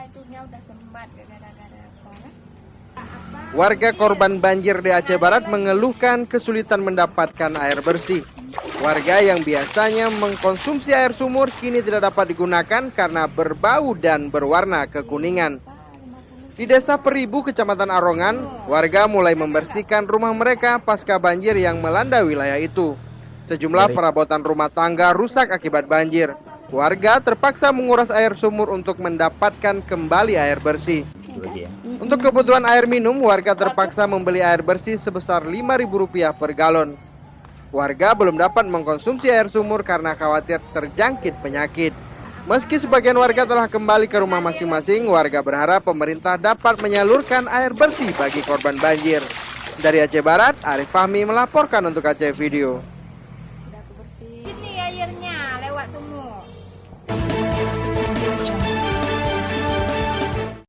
itunya udah sempat gara-gara apa? Warga korban banjir di Aceh Barat mengeluhkan kesulitan mendapatkan air bersih. Warga yang biasanya mengkonsumsi air sumur kini tidak dapat digunakan karena berbau dan berwarna kekuningan. Di Desa Peribu, Kecamatan Arongan, warga mulai membersihkan rumah mereka pasca banjir yang melanda wilayah itu. Sejumlah perabotan rumah tangga rusak akibat banjir. Warga terpaksa menguras air sumur untuk mendapatkan kembali air bersih. Untuk kebutuhan air minum, warga terpaksa membeli air bersih sebesar Rp5.000 per galon. Warga belum dapat mengkonsumsi air sumur karena khawatir terjangkit penyakit. Meski sebagian warga telah kembali ke rumah masing-masing, warga berharap pemerintah dapat menyalurkan air bersih bagi korban banjir. Dari Aceh Barat, Arif Fahmi melaporkan untuk Aceh Video. Ini airnya lewat sumur.